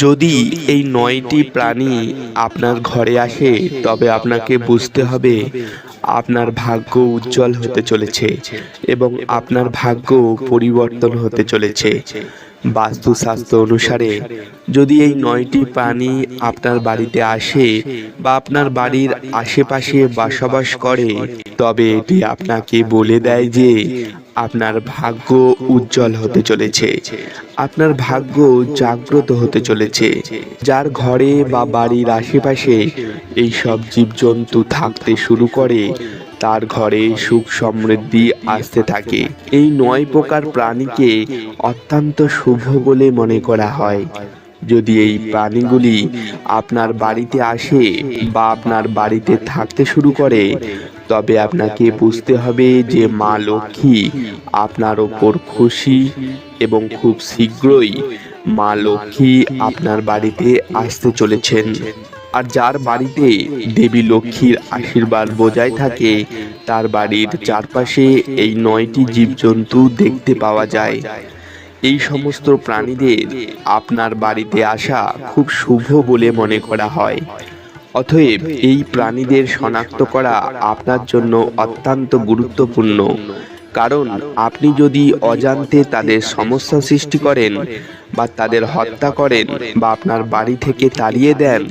যদি এই ৯টি প্রাণী আপনার ঘরে আসে তবে আপনাকে বুঝতে হবে আপনার ভাগ্য উজ্জ্বল হতে চলেছে এবং আপনার ভাগ্য পরিবর্তন হতে চলেছে। বাস্তুশাস্ত্র অনুসারে যদি এই ৯টি প্রাণী আপনার বাড়িতে আসে বা আপনার বাড়ির আশেপাশে বসবাস করে তবে এটি আপনাকে বলে দেয় যে আপনার ভাগ্য উজ্জ্বল হতে চলেছে, আপনার ভাগ্য জাগ্রত হতে চলেছে। যার ঘরে বা বাড়ির আশেপাশে এই সব জীবজন্তু থাকতে শুরু করে তার ঘরে সুখ সমৃদ্ধি আসতে থাকে। এই ৯ প্রকার প্রাণীকে অত্যন্ত শুভ বলে মনে করা হয়। যদি এই প্রাণীগুলি আপনার বাড়িতে আসে বা আপনার বাড়িতে থাকতে শুরু করে তবে আপনাকে বুঝতে হবে যে মা লক্ষ্মী আপনার ওপর খুশি এবং খুব শীঘ্রই মা লক্ষ্মী আপনার বাড়িতে আসতে চলেছেন। আর যার বাড়িতে দেবী লক্ষ্মীর আশীর্বাদ বজায় থাকে তার বাড়ির চারপাশে এই ৯টি জীবজন্তু দেখতে পাওয়া যায়। এই সমস্ত প্রাণীদের আপনার বাড়িতে আসা খুব শুভ বলে মনে করা হয়। অতএব এই প্রাণীদের শনাক্ত করা আপনার জন্য অত্যন্ত গুরুত্বপূর্ণ, কারণ আপনি যদি অজান্তে তাদের সমস্যা সৃষ্টি করেন বা তাদের হত্যা করেন বা আপনার বাড়ি থেকে তাড়িয়ে দেন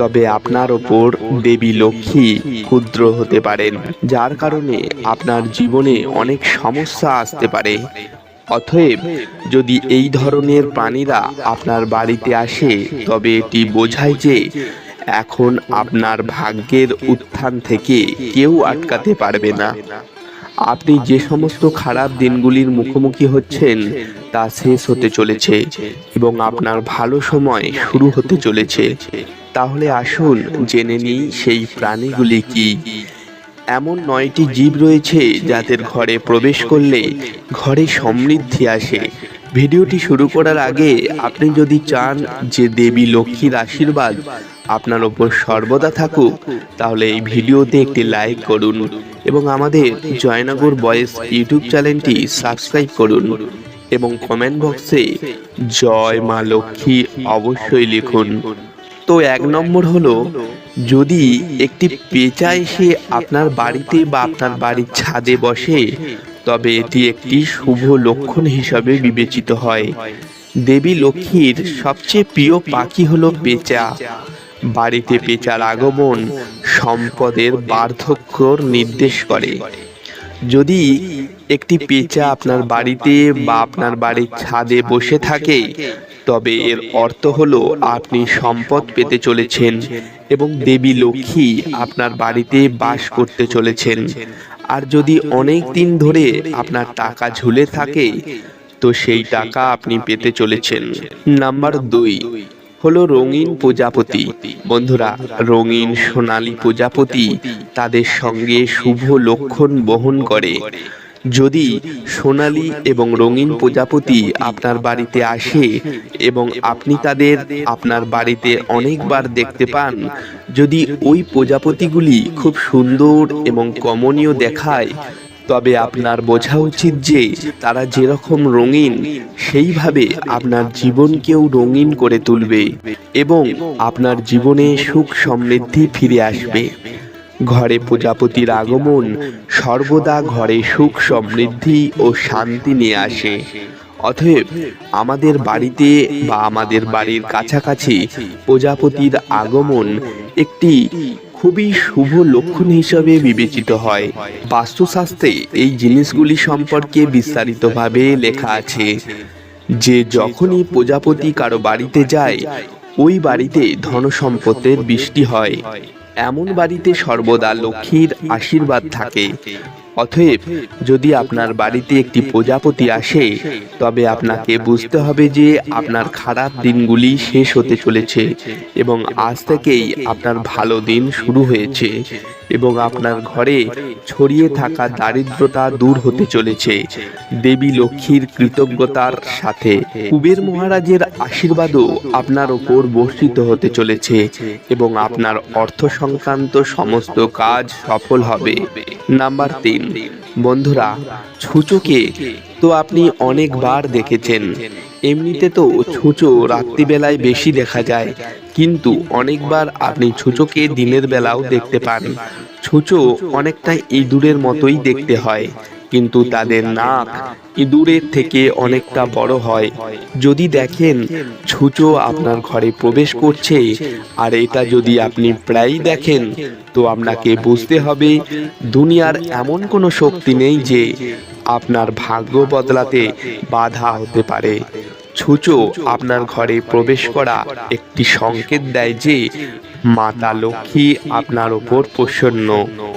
তবে আপনার ওপর দেবী লক্ষ্মী ক্ষুদ্র হতে পারেন, যার কারণে আপনার জীবনে অনেক সমস্যা আসতে পারে। অতএব যদি এই ধরনের প্রাণীরা আপনার বাড়িতে আসে তবে এটি বোঝায় যে এখন আপনার ভাগ্যের উত্থান থেকে কেউ আটকাতে পারবে না। আপনি যে সমস্ত খারাপ দিনগুলির মুখোমুখি হচ্ছেন তা শেষ হতে চলেছে এবং আপনার ভালো সময় শুরু হতে চলেছে। তাহলে আসুন জেনে নিই সেই প্রাণীগুলি কি। এমন ৯টি জীব রয়েছে যাদের ঘরে প্রবেশ করলে ঘরে সমৃদ্ধি আসে। ভিডিওটি শুরু করার আগে আপনি যদি চান যে দেবী লক্ষ্মীর আশীর্বাদ আপনার ওপর সর্বদা থাকুক তাহলে এই ভিডিওতে একটি লাইক করুন এবং আমাদের জয়নগর বয়েস ইউটিউব চ্যানেলটি সাবস্ক্রাইব করুন এবং কমেন্ট বক্সে জয় মা লক্ষ্মী অবশ্যই লিখুন। তো ১ নম্বর হলো, যদি একটি পেঁচা এসে আপনার বাড়িতে বা আপনার বাড়ির ছাদে বসে তবে এটি একটি শুভ লক্ষণ হিসাবে বিবেচিত হয়। দেবী লক্ষ্মীর সবচেয়ে প্রিয় পাখি হলো পেঁচা। বাড়িতে পেঁচার আগমন সম্পদের বার্ধক্যর নির্দেশ করে। যদি একটি পেঁচা আপনার বাড়িতে বা আপনার বাড়ির ছাদে বসে থাকে তবে এর অর্থ হলো আপনি সম্পদ পেতে চলেছেন এবং দেবী লক্ষ্মী আপনার বাড়িতে বাস করতে চলেছেন। আর যদি অনেক দিন ধরে আপনার টাকা ঝুলে থাকে তো সেই টাকা আপনি পেতে চলেছেন। নাম্বার ২ হলো রঙিন প্রজাপতি। বন্ধুরা, রঙিন সোনালী প্রজাপতি তাদের সঙ্গে শুভ লক্ষণ বহন করে। যদি সোনালী এবং রঙিন প্রজাপতি আপনার বাড়িতে আসে এবং আপনি তাদের আপনার বাড়িতে অনেকবার দেখতে পান, যদি ওই প্রজাপতিগুলি খুব সুন্দর এবং কমনীয় দেখায় তবে আপনার বোঝা উচিত যে তারা যেরকম রঙিন সেইভাবে আপনার জীবনকেও রঙিন করে তুলবে এবং আপনার জীবনে সুখ সমৃদ্ধি ফিরে আসবে। ঘরে প্রজাপতির আগমন সর্বদা ঘরে সুখ সমৃদ্ধি ও শান্তি নিয়ে আসে। অতএব আমাদের বাড়িতে বা আমাদের বাড়ির কাছাকাছি প্রজাপতির আগমন একটি খুবই শুভ লক্ষণ হিসাবে বিবেচিত হয়। বাস্তুশাস্ত্রে এই জিনিসগুলি সম্পর্কে বিস্তারিতভাবে লেখা আছে যে যখনই প্রজাপতি কারো বাড়িতে যায় ওই বাড়িতে ধনসম্পদের বৃষ্টি হয়। এমন বাড়িতে সর্বদা লক্ষ্মীর আশীর্বাদ থাকে। অতএব যদি আপনার বাড়িতে একটি প্রজাপতি আসে তবে আপনাকে বুঝতে হবে যে আপনার খারাপ দিনগুলি শেষ হতে চলেছে এবং আজ থেকেই আপনার ভালো দিন শুরু হয়েছে এবং আপনার ঘরে ছড়িয়ে থাকা দারিদ্রতা দূর হতে চলেছে। দেবী লক্ষ্মীর কৃতজ্ঞতার সাথে কুবের মহারাজের আশীর্বাদও আপনার ওপর বর্ষিত হতে চলেছে এবং আপনার অর্থ সংক্রান্ত সমস্ত কাজ সফল হবে। নাম্বার ৩, বন্ধুরা, ছুঁচোকে তো আপনি অনেকবার দেখেছেন। এমনিতে তো ছুঁচো রাত্রিবেলায় বেশি দেখা যায়, কিন্তু অনেকবার আপনি ছুঁচোকে দিনের বেলাও দেখতে পান। ছুঁচো অনেকটা ইঁদুরের মতোই দেখতে হয়, কিন্তু তাদের নাক ইঁদুরের থেকে অনেকটা বড় হয়। যদি দেখেন ছুঁচো আপনার ঘরে প্রবেশ করছে, আর এটা যদি আপনি প্রায়ই দেখেন, তো আপনাকে বুঝতে হবে দুনিয়ার এমন কোনো শক্তি নেই যে আপনার ভাগ্য বদলাতে বাধা হতে পারে। ছুঁচো আপনার ঘরে প্রবেশ করা একটি সংকেত দেয় যে মাতা লক্ষ্মী আপনার ওপর প্রসন্ন।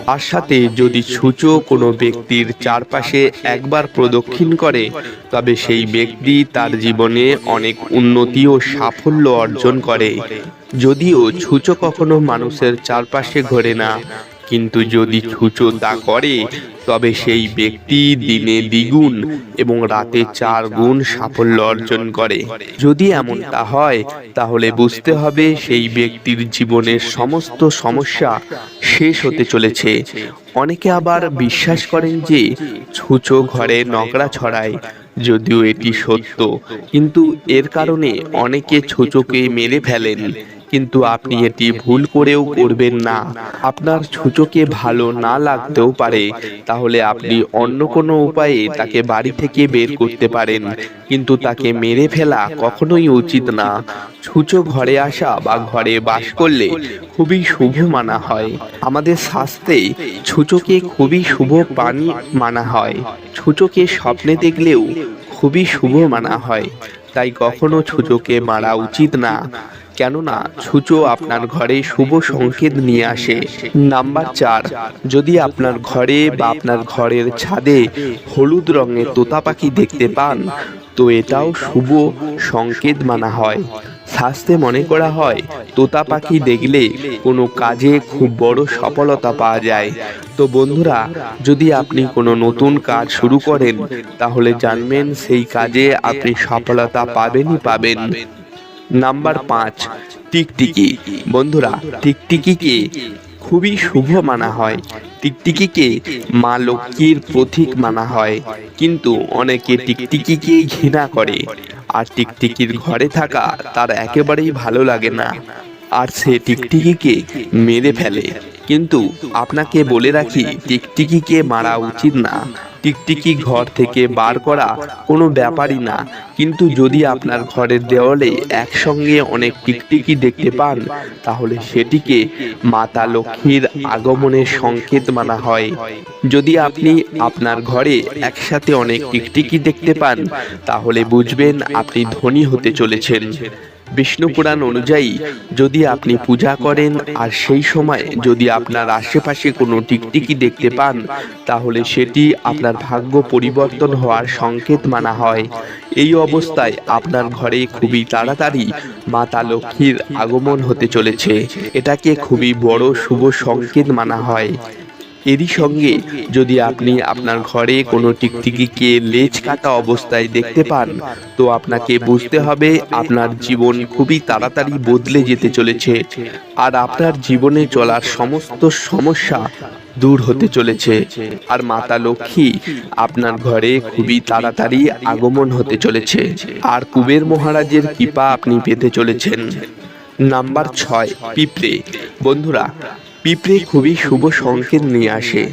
তার সাথে যদি ছুঁচো কোনো ব্যক্তির চারপাশে একবার প্রদক্ষিণ করে, তবে সেই ব্যক্তি তার জীবনে অনেক উন্নতি ও সাফল্য অর্জন করে। যদিও ছুঁচো কখনো মানুষের চারপাশে ঘোরে না, কিন্তু যদি ছুঁচো তা করে, তবে সেই ব্যক্তি দিনে দ্বিগুণ এবং রাতে 4 গুণ সাফল্য অর্জন করে। যদি এমনটা হয়, তাহলে বুঝতে হবে সেই ব্যক্তির জীবনের সমস্ত সমস্যা শেষ হতে চলেছে। অনেকে আবার বিশ্বাস করেন যে ছুঁচো ঘরে নোংরা ছড়ায়। যদিও এটি সত্য, কিন্তু এর কারণে অনেকে ছুঁচোকে মেরে ফেলেন। কিন্তু আপনি এটি ভুল করেও করবেন না। আপনার ছুঁচোকে ভালো না লাগতেও পারে, তাহলে আপনি অন্য কোনো উপায়ে তাকে বাড়ি থেকে বের করতে পারেন, কিন্তু তাকে মেরে ফেলা কখনোই উচিত না। ছুঁচো ঘরে আসা বা ঘরে বাস করলে খুবই শুভ মানা হয়। আমাদের শাস্ত্রে ছুঁচোকে খুবই শুভ প্রাণী মানা হয়। ছুঁচোকে স্বপ্নে দেখলেও খুবই শুভ মানা হয়, তাই কখনো ছুঁচোকে মারা উচিত না, কেননা ছুঁচো আপনার ঘরে শুভ সংকেত নিয়ে আসে। নাম্বার 4, যদি আপনার ঘরে বা আপনার ঘরের ছাদে হলুদ রঙের তোতা পাখি দেখতে পান, তো এটাও শুভ সংকেত মানা হয়। শাস্ত্রে মনে করা হয় তোতা পাখি দেখলে কোনো কাজে খুব বড় সফলতা পাওয়া যায়। তো বন্ধুরা, যদি আপনি কোনো নতুন কাজ শুরু করেন, তাহলে জানবেন সেই কাজে আপনি সফলতা পাবেনই পাবেন। নাম্বার 5, টিকটিকি। বন্ধুরা, টিকটিকিকে খুবই শুভ মানা হয়। টিকটিকিকে মা লক্ষ্মীর প্রতীক মানা হয়, কিন্তু অনেকে টিকটিকিকে ঘৃণা করে, আর টিকটিকির ঘরে থাকা তার একেবারেই ভালো লাগে না, আর সে টিকটিকিকে মেরে ফেলে। কিন্তু আপনাকে বলে রাখি, টিকটিকিকে মারা উচিত না। টিকটিকি ঘর থেকে বার করা কোনো ব্যাপারই না, কিন্তু যদি আপনার ঘরের দেওয়ালে একসঙ্গে অনেক টিকটিকি দেখতে পান, তাহলে সেটিকে মাতা লক্ষ্মীর আগমনের সংকেত মানা হয়। যদি আপনি আপনার ঘরে একসাথে অনেক টিকটিকি দেখতে পান, তাহলে বুঝবেন আপনি ধনী হতে চলেছেন। বিষ্ণু পুরাণ অনুযায়ী যদি আপনি পূজা করেন আর সেই সময় যদি আপনার আশেপাশে কোনো টিকটিকি দেখতে পান, তাহলে সেটি আপনার ভাগ্য পরিবর্তন হওয়ার সংকেত মানা হয়। এই অবস্থায় আপনার ঘরে খুবই তাড়াতাড়ি মাতা লক্ষ্মীর আগমন হতে চলেছে। এটাকে খুবই বড় শুভ সংকেত মানা হয়। এরই সঙ্গে যদি আপনি আপনার ঘরে কোনো টিকটিকিকে লেজ কাটা অবস্থায় দেখতে পান, তো আপনাকে বুঝতে হবে আপনার জীবন খুবই তাড়াতাড়ি বদলে যেতে চলেছে, আর আপনার জীবনে চলার সমস্ত সমস্যা দূর হতে চলেছে, আর মাতা লক্ষ্মী আপনার ঘরে খুবই তাড়াতাড়ি আগমন হতে চলেছে, আর কুবের মহারাজের কৃপা আপনি পেতে চলেছেন। নাম্বার 6, পিঁপড়ে। বন্ধুরা, পিঁপড়ে খুবই শুভ সংকেত নিয়ে আসে।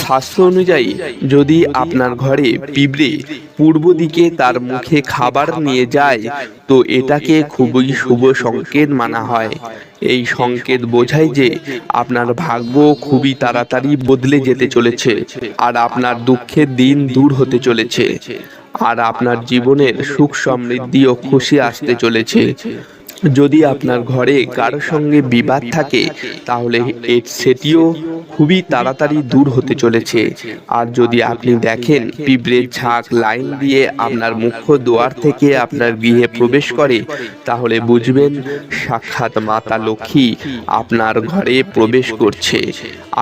শাস্ত্র অনুযায়ী যদি আপনার ঘরে পিঁপড়ে পূর্ব দিকে তার মুখে খাবার নিয়ে যায়, তো এটাকে খুবই শুভ সংকেত মানা হয়। এই সংকেত বোঝায় যে আপনার ভাগ্য খুবই তাড়াতাড়ি বদলে যেতে চলেছে, আর আপনার দুঃখের দিন দূর হতে চলেছে, আর আপনার জীবনের সুখ সমৃদ্ধি ও খুশি আসতে চলেছে। যদি আপনার ঘরে কারো সঙ্গে বিবাদ থাকে, তাহলে সেটিও খুবই তাড়াতাড়ি দূর হতে চলেছে। আর যদি আপনি দেখেন পিঁপড়ের ঝাঁক লাইন দিয়ে আপনার মুখ্য দুয়ার থেকে আপনার গৃহে প্রবেশ করে, তাহলে বুঝবেন সাক্ষাৎ মাতা লক্ষ্মী আপনার ঘরে প্রবেশ করছে,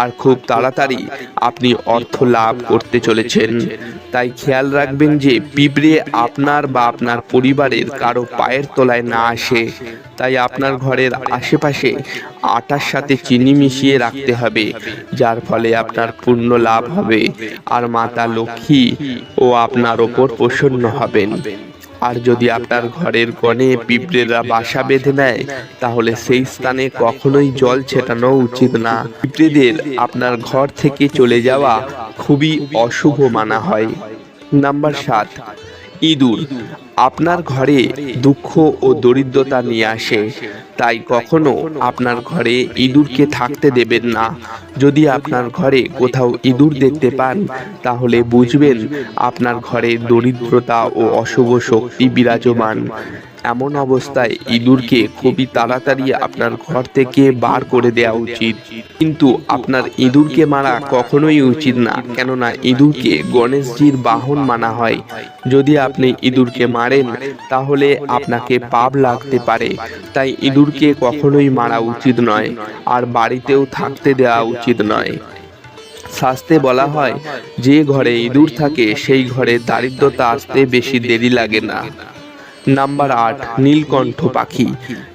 আর খুব তাড়াতাড়ি আপনি অর্থ লাভ করতে চলেছেন। তাই খেয়াল রাখবেন যে পিঁপড়ে আপনার বা আপনার পরিবারের কারো পায়ের তলায় না আসে। তাই আপনার ঘরের আশেপাশে আটার সাথে চিনি মিশিয়ে রাখতে হবে, যার ফলে আপনার পূর্ণ লাভ হবে আর মাতা লক্ষ্মী ও আপনার ওপর প্রসন্ন হবেন। আর যদি আপনার ঘরের কোণে পিঁপড়েরা বাসা বেঁধে নেয়, তাহলে সেই স্থানে কখনোই জল ছেটানো উচিত না। পিঁপড়েদের আপনার ঘর থেকে চলে যাওয়া খুবই অশুভ মানা হয়। নাম্বার 7, ইঁদুর আপনার ঘরে দুঃখ ও দরিদ্রতা নিয়ে আসে, তাই কখনো আপনার ঘরে ইঁদুরকে থাকতে দেবেন না। যদি আপনার ঘরে কোথাও ইঁদুর দেখতে পান, তাহলে বুঝবেন আপনার ঘরে দরিদ্রতা ও অশুভ শক্তি বিরাজমান। এমন অবস্থায় ইঁদুরকে খুবই তাড়াতাড়ি আপনার ঘর থেকে বার করে দেওয়া উচিত। কিন্তু আপনার ইঁদুরকে মারা কখনোই উচিত না, কেননা ইঁদুরকে গণেশজির বাহন মানা হয়। যদি আপনি ইঁদুরকে মারেন, তাহলে আপনাকে পাপ লাগতে পারে। তাই ইঁদুরকে কখনোই মারা উচিত নয়, আর বাড়িতেও থাকতে দেওয়া উচিত নয়। শাস্ত্রে বলা হয়, যে ঘরে ইঁদুর থাকে সেই ঘরে দারিদ্রতা আসতে বেশি দেরি লাগে না। নাম্বার 8, নীলকণ্ঠ পাখি।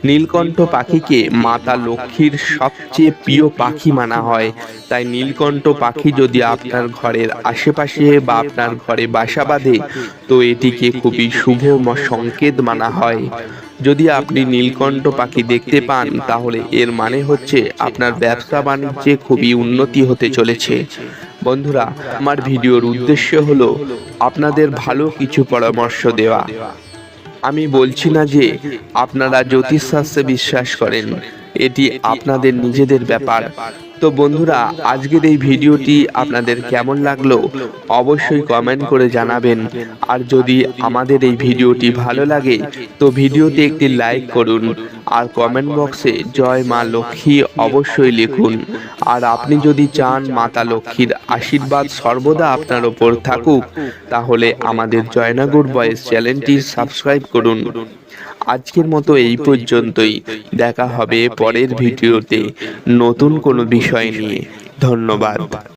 নীলকণ্ঠ পাখিকে মাতা লক্ষ্মীর সবচেয়ে প্রিয় পাখি মানা হয়। তাই নীলকণ্ঠ পাখি যদি আপনার ঘরের আশেপাশে বা আপনার ঘরে বাসা বাঁধে, তো এটিকে খুবই শুভ সংকেত মানা হয়। যদি আপনি নীলকণ্ঠ পাখি দেখতে পান, তাহলে এর মানে হচ্ছে আপনার ব্যবসা বাণিজ্যে খুবই উন্নতি হতে চলেছে। বন্ধুরা, আমার ভিডিওর উদ্দেশ্য হলো আপনাদের ভালো কিছু পরামর্শ দেওয়া। আমি বলছি না যে আপনারা জ্যোতিষশাস্ত্রে বিশ্বাস করেন, এটি আপনাদের নিজেদের ব্যাপার। তো বন্ধুরা, আজকের এই ভিডিওটি আপনাদের কেমন লাগলো অবশ্যই কমেন্ট করে জানাবেন। আর যদি আমাদের এই ভিডিওটি ভালো লাগে, তো ভিডিওতে একটি লাইক করুন আর কমেন্ট বক্সে জয় মা লক্ষ্মী অবশ্যই লিখুন। আর আপনি যদি চান মাতা লক্ষ্মীর আশীর্বাদ সর্বদা আপনার ওপর থাকুক, তাহলে আমাদের জয়নাগর বয়েস চ্যানেলটি সাবস্ক্রাইব করুন। আজকের মতো এই পর্যন্তই। দেখা হবে পরের ভিডিওতে নতুন কোনো বিষয় নিয়ে। ধন্যবাদ।